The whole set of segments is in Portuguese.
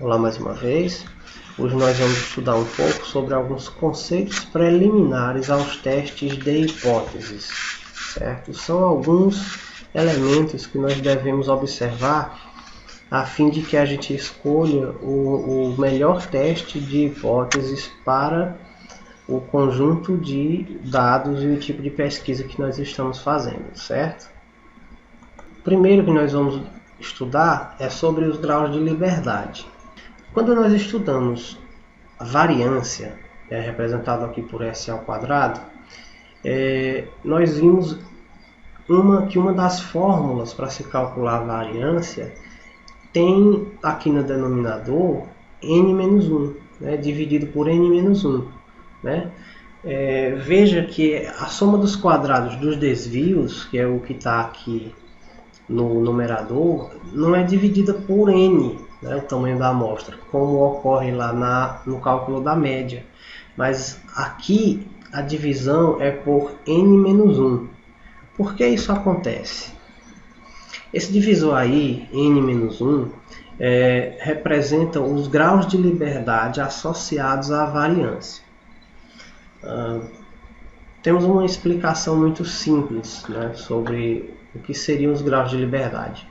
Olá mais uma vez. Hoje nós vamos estudar um pouco sobre alguns conceitos preliminares aos testes de hipóteses, certo? São alguns elementos que nós devemos observar a fim de que a gente escolha o melhor teste de hipóteses para o conjunto de dados e o tipo de pesquisa que nós estamos fazendo, certo? O primeiro que nós vamos estudar é sobre os graus de liberdade. Quando nós estudamos a variância, representado aqui por S ao quadrado, nós vimos que uma das fórmulas para se calcular a variância tem aqui no denominador n-1, né, dividido por n-1. Né? Veja que a soma dos quadrados dos desvios, que é o que está aqui no numerador, não é dividida por n, né, o tamanho da amostra, como ocorre lá no cálculo da média. Mas aqui a divisão é por n-1. Por que isso acontece? Esse divisor aí, n-1, representa os graus de liberdade associados à variância. Temos uma explicação muito simples, né, sobre o que seriam os graus de liberdade.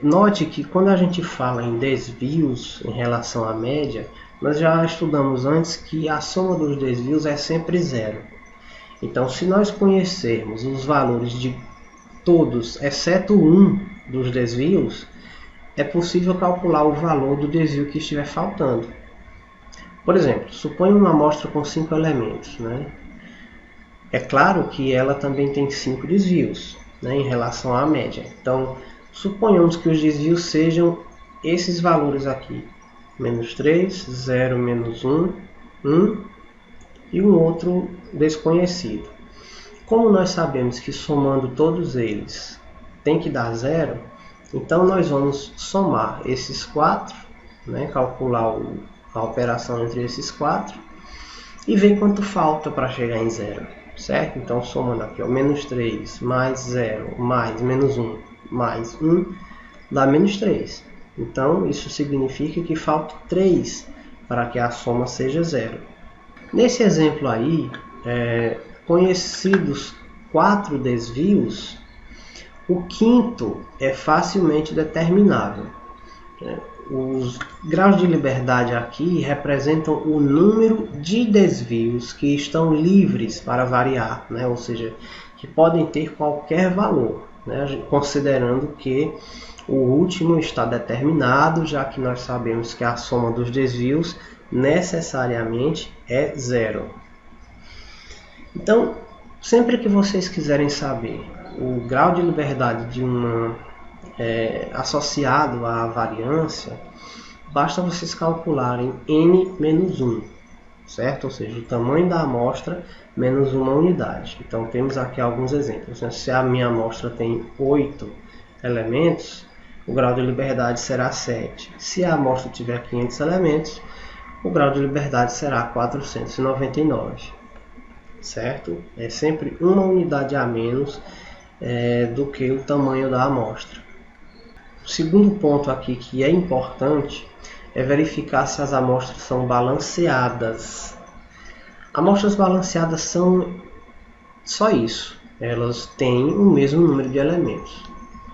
Note que quando a gente fala em desvios em relação à média, nós já estudamos antes que a soma dos desvios é sempre zero. Então, se nós conhecermos os valores de todos, exceto um dos desvios, é possível calcular o valor do desvio que estiver faltando. Por exemplo, suponha uma amostra com 5 elementos, né? É claro que ela também tem 5 desvios, né, em relação à média. Então, suponhamos que os desvios sejam esses valores aqui. -3, 0, -1, 1 e um outro desconhecido. Como nós sabemos que somando todos eles tem que dar 0, então nós vamos somar esses 4, né, calcular a operação entre esses 4 e ver quanto falta para chegar em 0. Certo? Então, somando aqui, ó, -3 mais 0 mais -1 mais 1 dá -3. Então, isso significa que falta 3 para que a soma seja 0. Nesse exemplo aí, conhecidos 4 desvios, o quinto é facilmente determinável. Os graus de liberdade aqui representam o número de desvios que estão livres para variar, né? Ou seja, que podem ter qualquer valor, né? Considerando que o último está determinado, já que nós sabemos que a soma dos desvios necessariamente é 0. Então, sempre que vocês quiserem saber o grau de liberdade de associado à variância, basta vocês calcularem n-1, certo? Ou seja, o tamanho da amostra menos uma unidade. Então, temos aqui alguns exemplos. Se a minha amostra tem 8 elementos, o grau de liberdade será 7. Se a amostra tiver 500 elementos, o grau de liberdade será 499. Certo? É sempre uma unidade a menos do que o tamanho da amostra. O segundo ponto aqui que é importante é verificar se as amostras são balanceadas. Amostras balanceadas são só isso. Elas têm o mesmo número de elementos.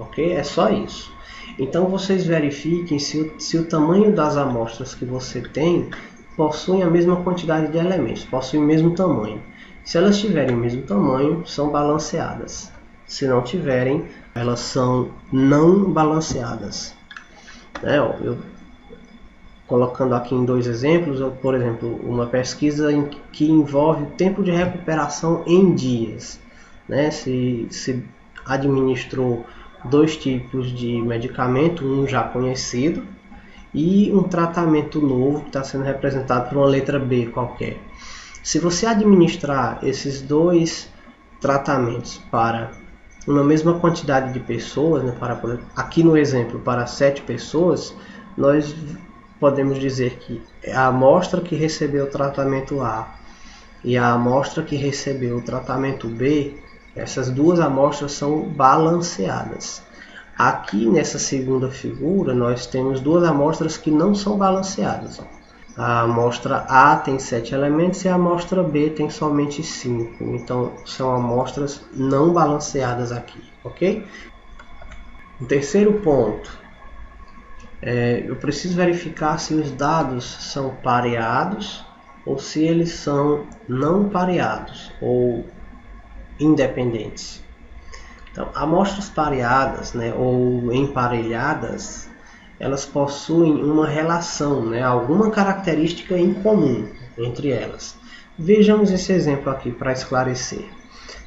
Ok? É só isso. Então vocês verifiquem se o tamanho das amostras que você tem possuem a mesma quantidade de elementos, possuem o mesmo tamanho. Se elas tiverem o mesmo tamanho, são balanceadas. Se não tiverem, elas são não balanceadas. Colocando aqui em 2 exemplos, por exemplo, uma pesquisa que envolve o tempo de recuperação em dias. Né? Se administrou 2 tipos de medicamento, um já conhecido e um tratamento novo que está sendo representado por uma letra B qualquer. Se você administrar esses 2 tratamentos para uma mesma quantidade de pessoas, né, aqui no exemplo para 7 pessoas, nós podemos dizer que a amostra que recebeu o tratamento A e a amostra que recebeu o tratamento B, essas 2 amostras são balanceadas. Aqui nessa segunda figura nós temos duas amostras que não são balanceadas. A amostra A tem 7 elementos e a amostra B tem somente 5. Então são amostras não balanceadas aqui, ok? O terceiro ponto, eu preciso verificar se os dados são pareados ou se eles são não pareados ou independentes. Então, amostras pareadas, né, ou emparelhadas, elas possuem uma relação, né, alguma característica em comum entre elas. Vejamos esse exemplo aqui para esclarecer.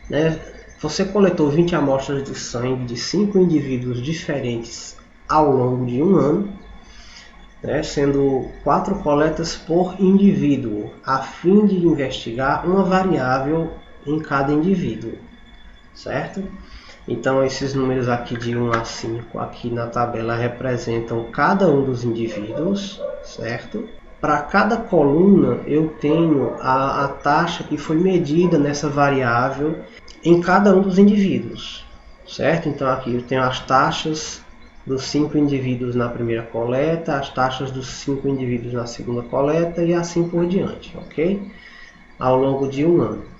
Né? Você coletou 20 amostras de sangue de 5 indivíduos diferentes ao longo de um ano, né, sendo 4 coletas por indivíduo, a fim de investigar uma variável em cada indivíduo, certo? Então esses números aqui de 1 a 5 aqui na tabela representam cada um dos indivíduos, certo? Para cada coluna eu tenho a taxa que foi medida nessa variável em cada um dos indivíduos, certo? Então aqui eu tenho as taxas dos 5 indivíduos na primeira coleta, as taxas dos 5 indivíduos na segunda coleta e assim por diante, ok? Ao longo de um ano.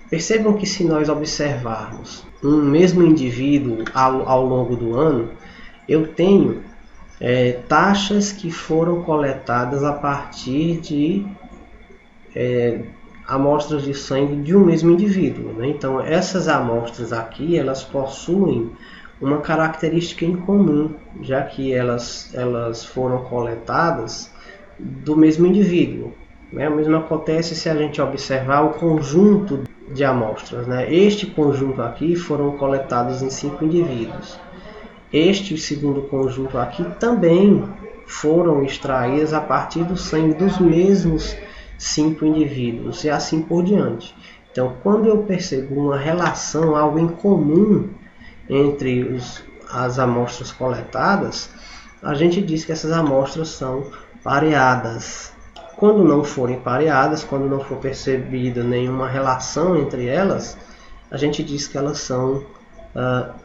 Percebam que se nós observarmos um mesmo indivíduo ao longo do ano, eu tenho taxas que foram coletadas a partir de amostras de sangue de um mesmo indivíduo, né? Então essas amostras aqui, elas possuem uma característica em comum, já que elas foram coletadas do mesmo indivíduo, né? O mesmo acontece se a gente observar o conjunto de amostras, né? Este conjunto aqui foram coletados em 5 indivíduos. Este segundo conjunto aqui também foram extraídas a partir do sangue dos mesmos 5 indivíduos e assim por diante. Então, quando eu percebo uma relação, algo em comum entre as amostras coletadas, a gente diz que essas amostras são pareadas. Quando não forem pareadas, quando não for percebida nenhuma relação entre elas, a gente diz que elas são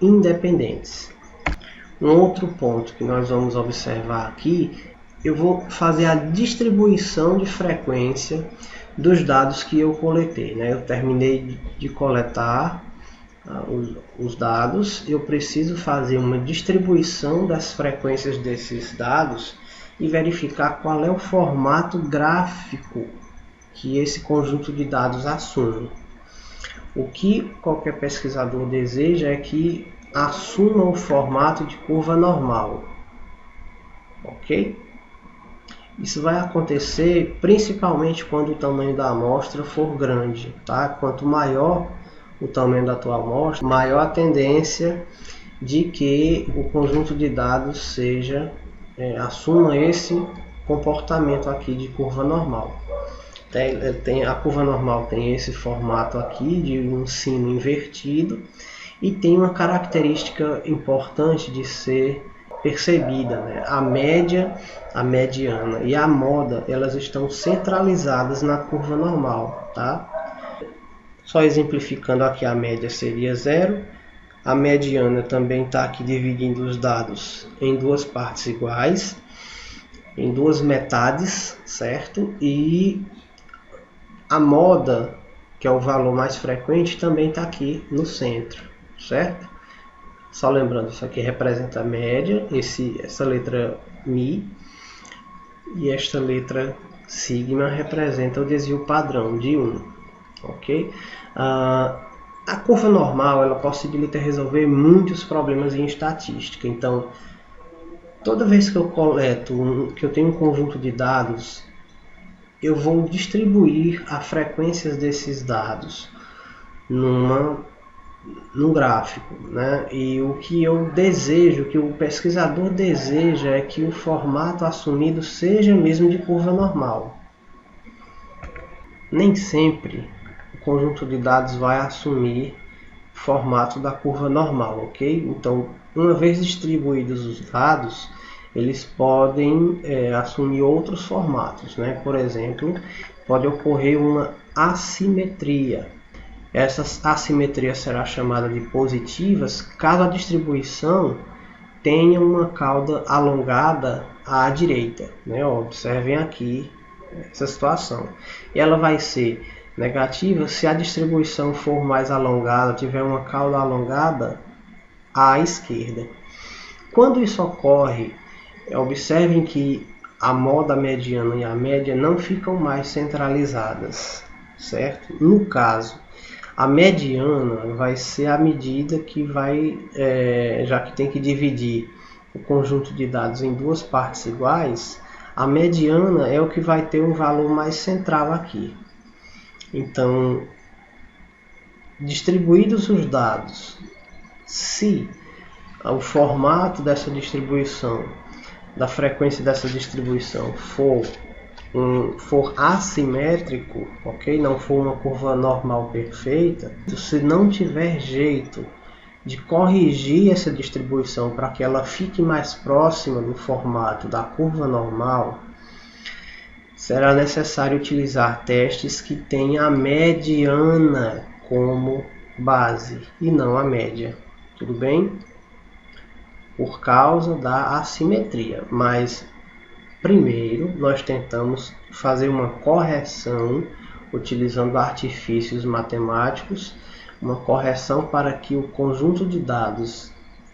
independentes. Um outro ponto que nós vamos observar aqui, eu vou fazer a distribuição de frequência dos dados que eu coletei, né? Eu terminei de coletar os dados, eu preciso fazer uma distribuição das frequências desses dados e verificar qual é o formato gráfico que esse conjunto de dados assume. O que qualquer pesquisador deseja é que assuma o formato de curva normal, ok? Isso vai acontecer principalmente quando o tamanho da amostra for grande, tá? Quanto maior o tamanho da tua amostra, maior a tendência de que o conjunto de dados assuma esse comportamento aqui de curva normal. A curva normal tem esse formato aqui de um sino invertido e tem uma característica importante de ser percebida, né? A média, a mediana e a moda, elas estão centralizadas na curva normal, tá? Só exemplificando aqui, a média seria 0, a mediana também está aqui dividindo os dados em duas partes iguais, em duas metades, certo? E a moda, que é o valor mais frequente, também está aqui no centro, certo? Só lembrando, isso aqui representa a média, essa letra Mi, e esta letra Sigma representa o desvio padrão de 1, ok? A curva normal, ela possibilita resolver muitos problemas em estatística. Então, toda vez que eu coleto, que eu tenho um conjunto de dados, eu vou distribuir as frequências desses dados num gráfico, né? E o que eu desejo, o que o pesquisador deseja é que o formato assumido seja mesmo de curva normal. Nem sempre o conjunto de dados vai assumir o formato da curva normal, ok? Então, uma vez distribuídos os dados, eles podem assumir outros formatos, né? Por exemplo, pode ocorrer uma assimetria. Essa assimetria será chamada de positivas caso a distribuição tenha uma cauda alongada à direita, né? Observem aqui essa situação. E ela vai ser negativa se a distribuição for mais alongada, tiver uma cauda alongada à esquerda. Quando isso ocorre, observem que a moda mediana e a média não ficam mais centralizadas, certo? No caso, a mediana vai ser a medida que vai, já que tem que dividir o conjunto de dados em duas partes iguais, a mediana é o que vai ter um valor mais central aqui. Então, distribuídos os dados, se o formato dessa distribuição, da frequência dessa distribuição for assimétrico, ok? Não for uma curva normal perfeita, se não tiver jeito de corrigir essa distribuição para que ela fique mais próxima do formato da curva normal, será necessário utilizar testes que tenham a mediana como base e não a média, tudo bem? Por causa da assimetria, mas primeiro nós tentamos fazer uma correção utilizando artifícios matemáticos, uma correção para que o conjunto de dados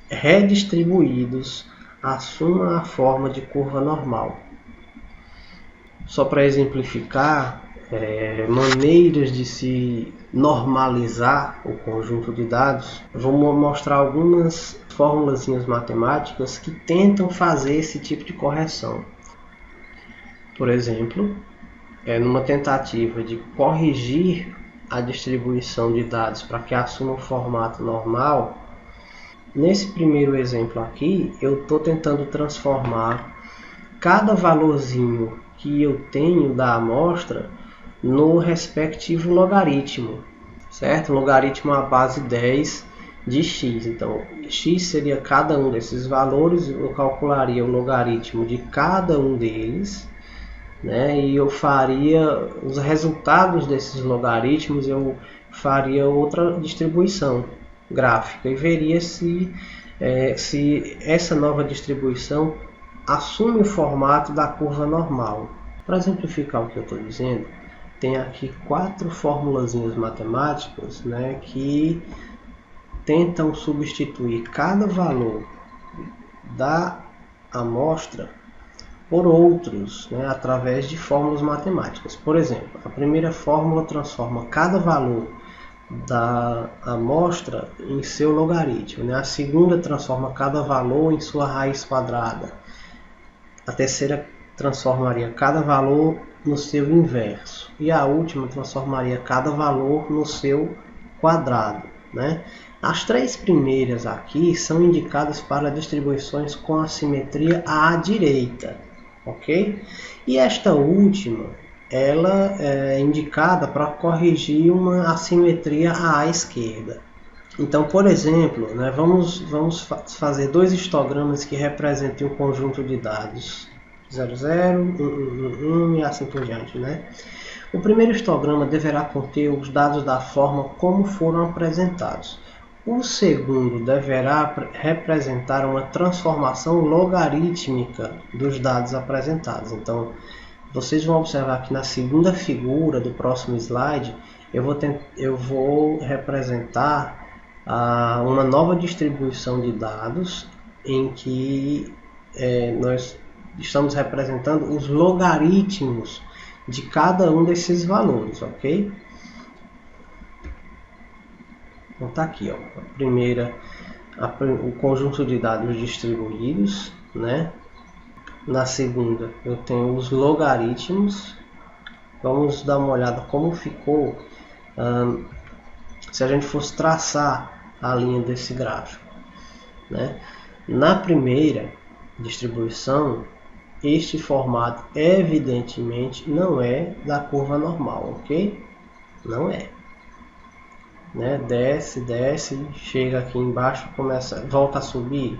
redistribuídos assuma a forma de curva normal. Só para exemplificar, maneiras de se normalizar o conjunto de dados, vou mostrar algumas formulazinhas matemáticas que tentam fazer esse tipo de correção. Por exemplo, numa tentativa de corrigir a distribuição de dados para que assuma o formato normal, nesse primeiro exemplo aqui, eu estou tentando transformar cada valorzinho que eu tenho da amostra no respectivo logaritmo, certo? Logaritmo à base 10 de x. Então, x seria cada um desses valores, eu calcularia o logaritmo de cada um deles, né? E eu faria os resultados desses logaritmos, eu faria outra distribuição gráfica e veria se essa nova distribuição assume o formato da curva normal. Para exemplificar o que eu estou dizendo, tem aqui 4 formulazinhas matemáticas, né, que tentam substituir cada valor da amostra por outros, né, através de fórmulas matemáticas. Por exemplo, a primeira fórmula transforma cada valor da amostra em seu logaritmo, né? A segunda transforma cada valor em sua raiz quadrada. A terceira transformaria cada valor no seu inverso. E a última transformaria cada valor no seu quadrado, né? As 3 primeiras aqui são indicadas para distribuições com assimetria à direita, ok? E esta última, ela é indicada para corrigir uma assimetria à esquerda. Então, por exemplo, né, vamos fazer 2 histogramas que representem um conjunto de dados 0, 0, 1, 1, 1 e assim por diante, né? O primeiro histograma deverá conter os dados da forma como foram apresentados. O segundo deverá representar uma transformação logarítmica dos dados apresentados. Então, vocês vão observar que na segunda figura do próximo slide, eu vou representar uma nova distribuição de dados em que nós estamos representando os logaritmos de cada um desses valores, ok? Então tá aqui, ó, a primeira, o conjunto de dados distribuídos, né? Na segunda eu tenho os logaritmos. Vamos dar uma olhada como ficou se a gente fosse traçar a linha desse gráfico, né? Na primeira distribuição, este formato evidentemente não é da curva normal, ok? Não é, né? Desce, chega aqui embaixo, volta a subir,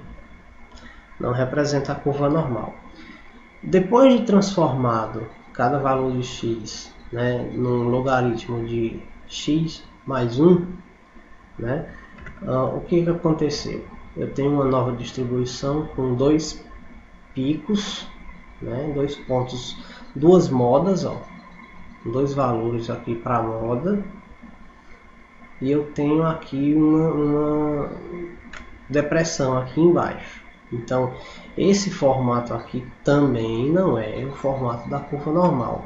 não representa a curva normal. Depois de transformado cada valor de x, né, num logaritmo de x mais 1, né, o que aconteceu? eu tenho uma nova distribuição com dois picos, né, dois pontos, duas modas, ó, dois valores aqui para a moda, e eu tenho aqui uma depressão aqui embaixo. Então esse formato aqui também não é o formato da curva normal,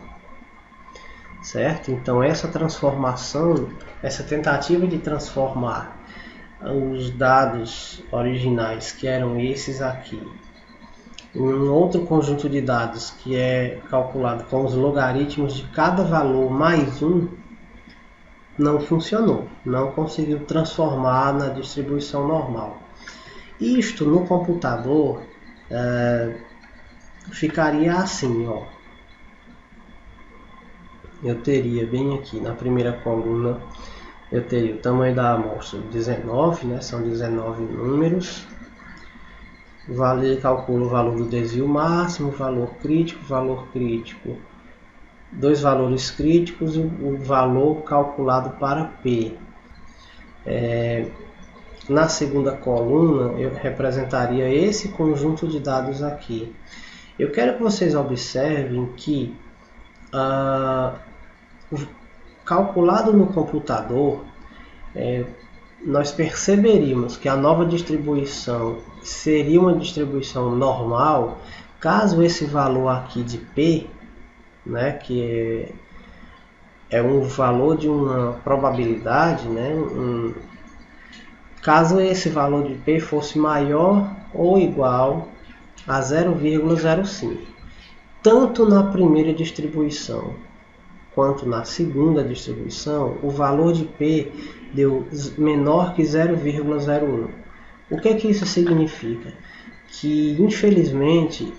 certo? Então essa transformação, essa tentativa de transformar os dados originais, que eram esses aqui, em um outro conjunto de dados que é calculado com os logaritmos de cada valor mais um, não funcionou, não conseguiu transformar na distribuição normal. Isto no computador ficaria assim, ó. Eu teria bem aqui na primeira coluna, eu teria o tamanho da amostra 19, né? São 19 números. Ele calcula o valor do desvio máximo, valor crítico, dois valores críticos e o valor calculado para P. Na segunda coluna eu representaria esse conjunto de dados aqui. Eu quero que vocês observem que calculado no computador, nós perceberíamos que a nova distribuição seria uma distribuição normal caso esse valor aqui de P, né, que é um valor de uma probabilidade, né, caso esse valor de P fosse maior ou igual a 0,05. Tanto na primeira distribuição quanto na segunda distribuição, o valor de P deu menor que 0,01. O que isso significa? Que, infelizmente,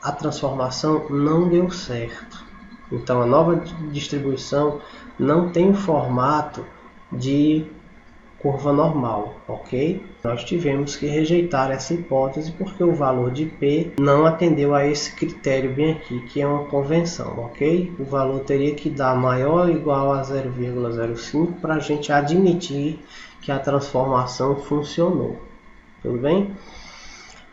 a transformação não deu certo. Então, a nova distribuição não tem o formato de curva normal, ok? Nós tivemos que rejeitar essa hipótese porque o valor de P não atendeu a esse critério bem aqui, que é uma convenção, ok? O valor teria que dar maior ou igual a 0,05 para a gente admitir que a transformação funcionou. Tudo bem?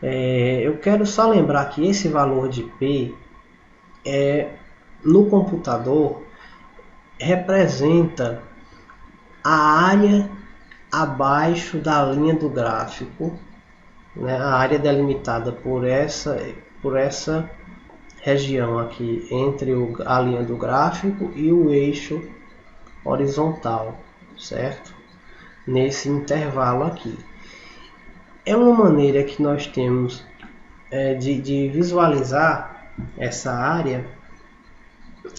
Eu quero só lembrar que esse valor de P no computador representa a área abaixo da linha do gráfico, né, a área delimitada por essa região aqui entre a linha do gráfico e o eixo horizontal, certo? Nesse intervalo aqui. É uma maneira que nós temos de visualizar essa área,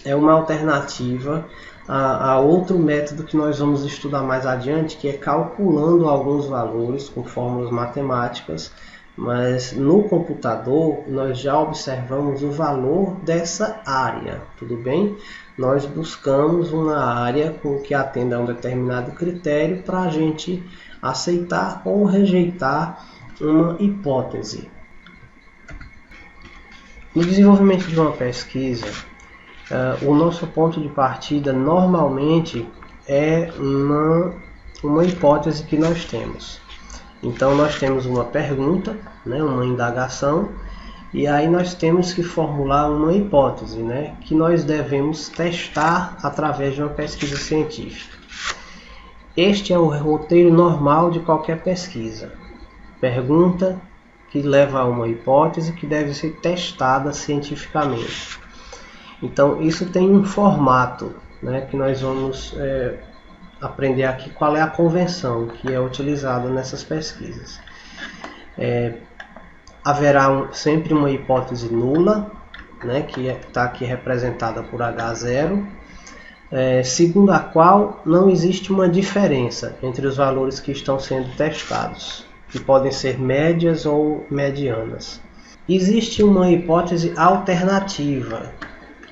é uma alternativa a outro método que nós vamos estudar mais adiante, que é calculando alguns valores com fórmulas matemáticas, mas no computador nós já observamos o valor dessa área, tudo bem? Nós buscamos uma área que atenda a um determinado critério para a gente aceitar ou rejeitar uma hipótese. No desenvolvimento de uma pesquisa, o nosso ponto de partida normalmente é uma hipótese que nós temos. Então nós temos uma pergunta, né, uma indagação, e aí nós temos que formular uma hipótese, né, que nós devemos testar através de uma pesquisa científica. Este é o roteiro normal de qualquer pesquisa. Pergunta que leva a uma hipótese que deve ser testada cientificamente. Então isso tem um formato, né, que nós vamos aprender aqui qual é a convenção que é utilizada nessas pesquisas. Haverá sempre uma hipótese nula, né, que está aqui representada por H0, segundo a qual não existe uma diferença entre os valores que estão sendo testados, que podem ser médias ou medianas. Existe uma hipótese alternativa,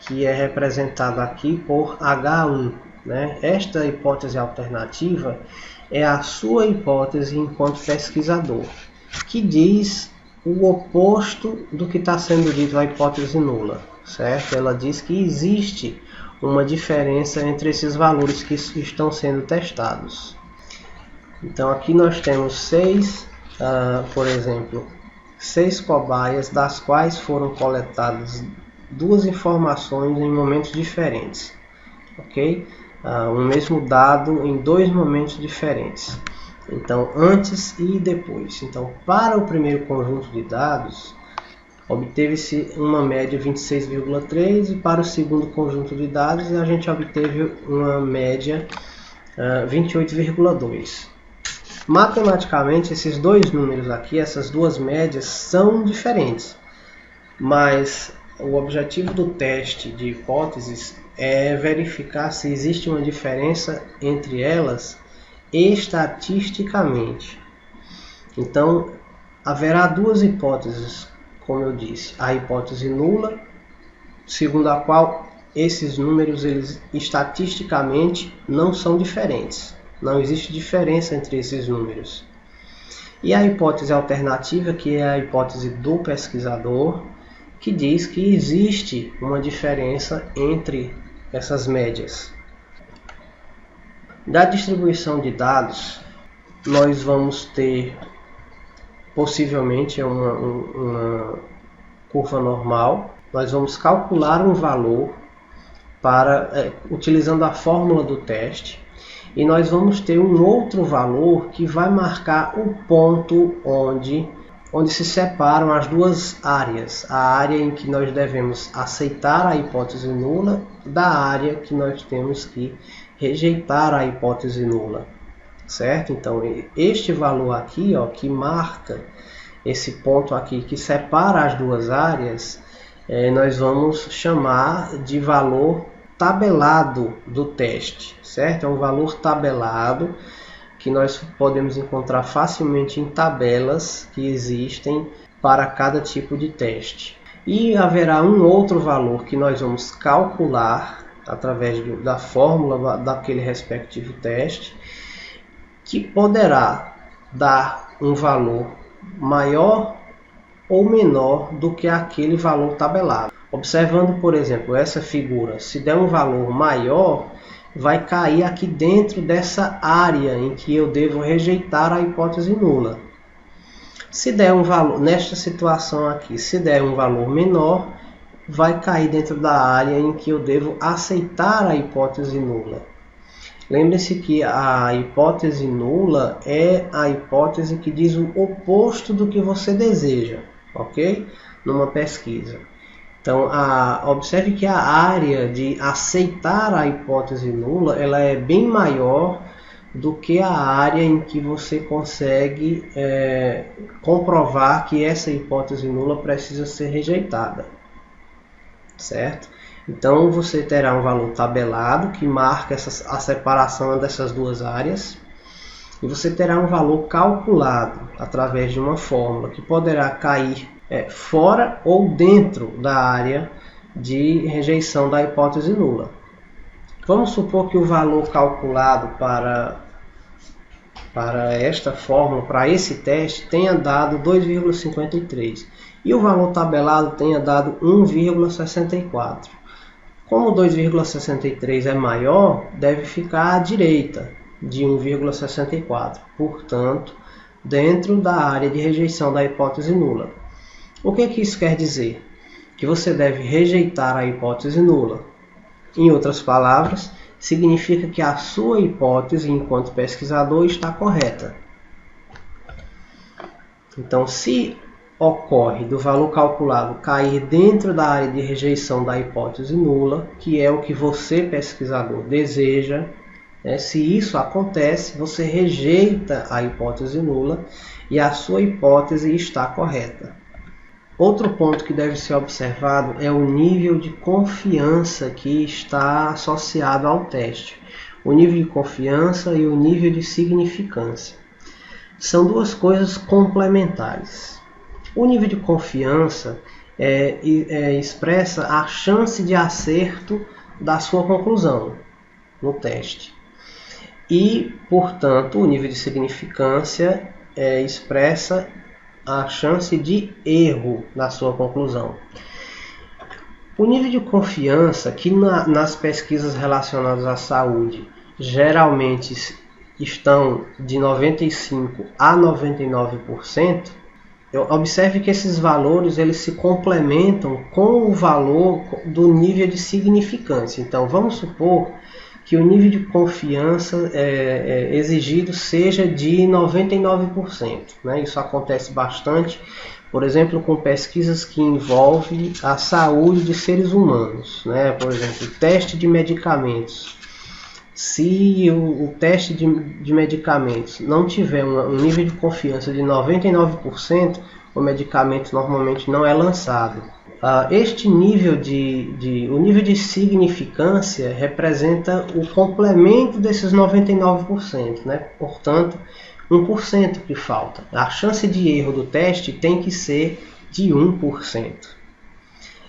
que é representada aqui por H1. Né? Esta hipótese alternativa é a sua hipótese enquanto pesquisador, que diz o oposto do que está sendo dito a hipótese nula, certo? Ela diz que existe uma diferença entre esses valores que estão sendo testados. Então aqui nós temos 6 por exemplo, 6 cobaias, das quais foram coletadas 2 informações em momentos diferentes, ok? Um mesmo dado em 2 momentos diferentes, então antes e depois. Então, para o primeiro conjunto de dados, obteve-se uma média 26,3 e para o segundo conjunto de dados a gente obteve uma média 28,2. Matematicamente, esses dois números aqui, essas duas médias, são diferentes, mas o objetivo do teste de hipóteses é verificar se existe uma diferença entre elas estatisticamente. Então, haverá duas hipóteses, como eu disse: a hipótese nula, segundo a qual esses números eles estatisticamente não são diferentes. Não existe diferença entre esses números. E a hipótese alternativa, que é a hipótese do pesquisador, que diz que existe uma diferença entre essas médias. Da distribuição de dados, nós vamos ter possivelmente uma curva normal. Nós vamos calcular um valor utilizando a fórmula do teste. E nós vamos ter um outro valor que vai marcar o ponto onde se separam as duas áreas. A área em que nós devemos aceitar a hipótese nula da área que nós temos que rejeitar a hipótese nula. Certo? Então, este valor aqui, que marca esse ponto aqui que separa as duas áreas, nós vamos chamar de valor tabelado do teste, certo? É um valor tabelado que nós podemos encontrar facilmente em tabelas que existem para cada tipo de teste. E haverá um outro valor que nós vamos calcular através da fórmula daquele respectivo teste, que poderá dar um valor maior ou menor do que aquele valor tabelado. Observando, por exemplo, essa figura, se der um valor maior, vai cair aqui dentro dessa área em que eu devo rejeitar a hipótese nula. Se der um valor, nesta situação aqui, se der um valor menor, vai cair dentro da área em que eu devo aceitar a hipótese nula. Lembre-se que a hipótese nula é a hipótese que diz o oposto do que você deseja, ok? Numa pesquisa. Então, observe que a área de aceitar a hipótese nula ela é bem maior do que a área em que você consegue comprovar que essa hipótese nula precisa ser rejeitada. Certo? Então, você terá um valor tabelado que marca a separação dessas duas áreas. E você terá um valor calculado através de uma fórmula que poderá cair fora ou dentro da área de rejeição da hipótese nula. Vamos supor que o valor calculado para esta fórmula, para esse teste, tenha dado 2,53 e o valor tabelado tenha dado 1,64. Como 2,63 é maior, deve ficar à direita de 1,64, portanto, dentro da área de rejeição da hipótese nula. O que isso quer dizer? Que você deve rejeitar a hipótese nula. Em outras palavras, significa que a sua hipótese, enquanto pesquisador, está correta. Então, se ocorre do valor calculado cair dentro da área de rejeição da hipótese nula, que é o que você, pesquisador, deseja, se isso acontece, você rejeita a hipótese nula e a sua hipótese está correta. Outro ponto que deve ser observado é o nível de confiança que está associado ao teste. O nível de confiança e o nível de significância. São duas coisas complementares. O nível de confiança expressa a chance de acerto da sua conclusão no teste. E, portanto, o nível de significância expressa a chance de erro na sua conclusão. O nível de confiança, que nas pesquisas relacionadas à saúde geralmente estão de 95% a 99%, observe que esses valores eles se complementam com o valor do nível de significância. Então, vamos supor que o nível de confiança exigido seja de 99%. Né? Isso acontece bastante, por exemplo, com pesquisas que envolvem a saúde de seres humanos. Né? Por exemplo, teste de medicamentos. Se o teste de medicamentos não tiver um nível de confiança de 99%, o medicamento normalmente não é lançado. Este nível o nível de significância representa o complemento desses 99%, né? Portanto, 1% que falta. A chance de erro do teste tem que ser de 1%.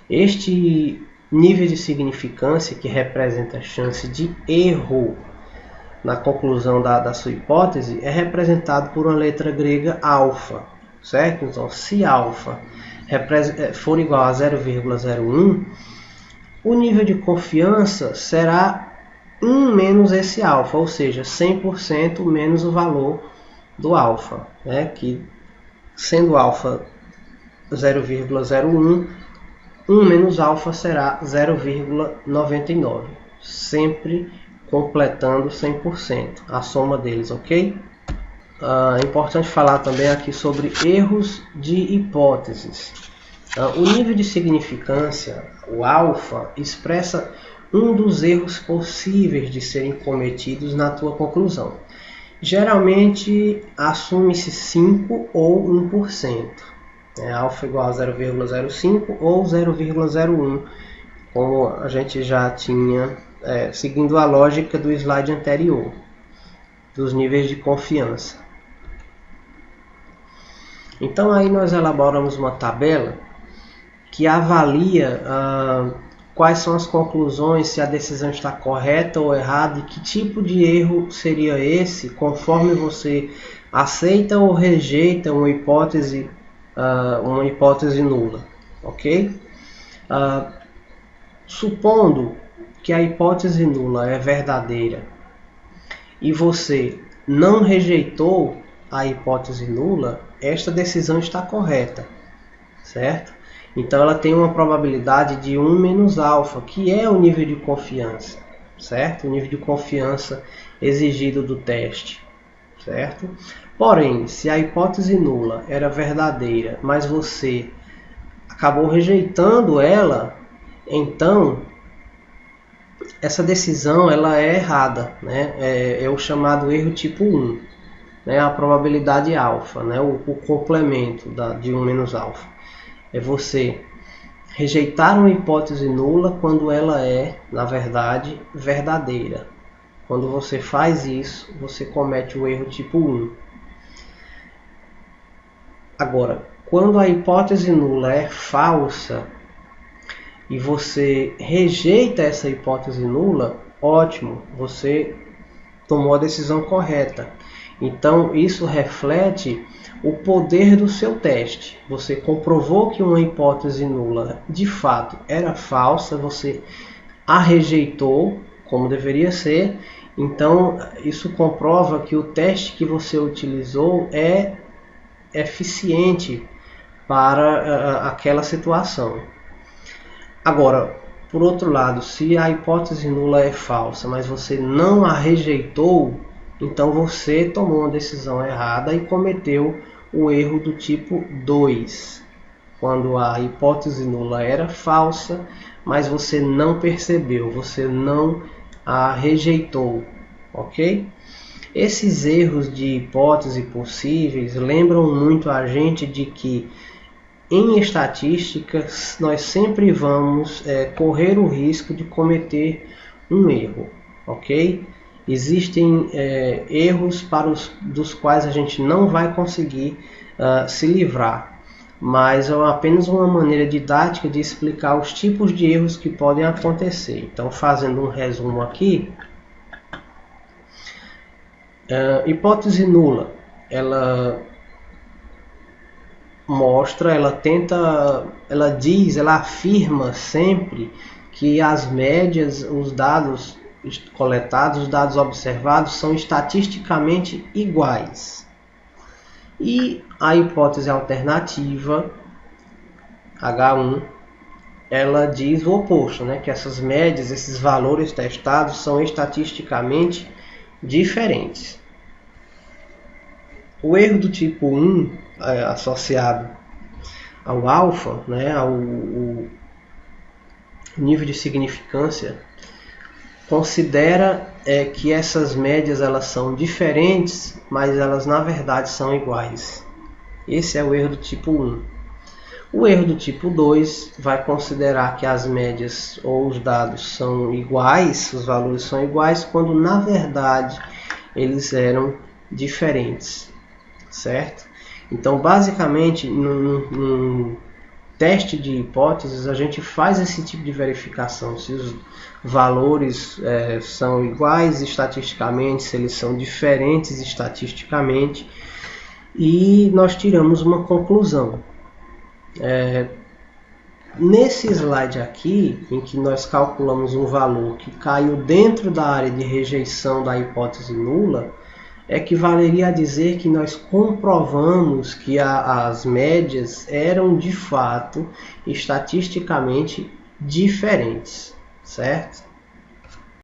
Este nível de significância, que representa a chance de erro na conclusão da sua hipótese, é representado por uma letra grega alfa, certo? Então, se alfa for igual a 0,01, o nível de confiança será 1 menos esse alfa, ou seja, 100% menos o valor do alfa, né? Que sendo alfa 0,01, 1 menos alfa será 0,99, sempre completando 100%, a soma deles, ok? É importante falar também aqui sobre erros de hipóteses. O nível de significância, o alfa, expressa um dos erros possíveis de serem cometidos na tua conclusão. Geralmente, assume-se 5 ou 1%. Alfa igual a 0,05 ou 0,01, como a gente já tinha, seguindo a lógica do slide anterior, dos níveis de confiança. Então aí nós elaboramos uma tabela que avalia quais são as conclusões, se a decisão está correta ou errada e que tipo de erro seria esse, conforme você aceita ou rejeita uma hipótese nula, ok? Supondo que a hipótese nula é verdadeira e você não rejeitou a hipótese nula, esta decisão está correta, certo? Então ela tem uma probabilidade de 1 menos alfa, que é o nível de confiança, certo? O nível de confiança exigido do teste, certo? Porém, se a hipótese nula era verdadeira, mas você acabou rejeitando ela, então essa decisão ela é errada, né? É o chamado erro tipo 1, né? A probabilidade alfa, né? O complemento de 1 menos alfa. É você rejeitar uma hipótese nula quando ela é, na verdade, verdadeira. Quando você faz isso, você comete o erro tipo 1. Agora, quando a hipótese nula é falsa e você rejeita essa hipótese nula, ótimo, você tomou a decisão correta. Então, isso reflete o poder do seu teste. Você comprovou que uma hipótese nula de fato era falsa, você a rejeitou como deveria ser. Então, isso comprova que o teste que você utilizou é eficiente para aquela situação. Agora, por outro lado, se a hipótese nula é falsa, mas você não a rejeitou, então você tomou uma decisão errada e cometeu o erro do tipo 2, quando a hipótese nula era falsa, mas você não percebeu, você não a rejeitou, ok? Esses erros de hipótese possíveis lembram muito a gente de que em estatística nós sempre vamos correr o risco de cometer um erro, ok? Existem erros dos quais a gente não vai conseguir se livrar, mas é apenas uma maneira didática de explicar os tipos de erros que podem acontecer. Então, fazendo um resumo aqui, hipótese nula, ela mostra, ela afirma sempre que as médias, os dados coletados, os dados observados são estatisticamente iguais. E a hipótese alternativa, H1, ela diz o oposto, né? Que essas médias, esses valores testados são estatisticamente diferentes. O erro do tipo 1, associado ao alfa, né? ao nível de significância, considera que essas médias elas são diferentes, mas elas na verdade são iguais. Esse é o erro do tipo 1. O erro do tipo 2 vai considerar que as médias ou os dados são iguais, os valores são iguais, quando na verdade eles eram diferentes, certo? Então, basicamente, num teste de hipóteses, a gente faz esse tipo de verificação, se os valores são iguais estatisticamente, se eles são diferentes estatisticamente, e nós tiramos uma conclusão. Nesse slide aqui, em que nós calculamos um valor que caiu dentro da área de rejeição da hipótese nula, equivaleria a dizer que nós comprovamos que as médias eram de fato estatisticamente diferentes, certo?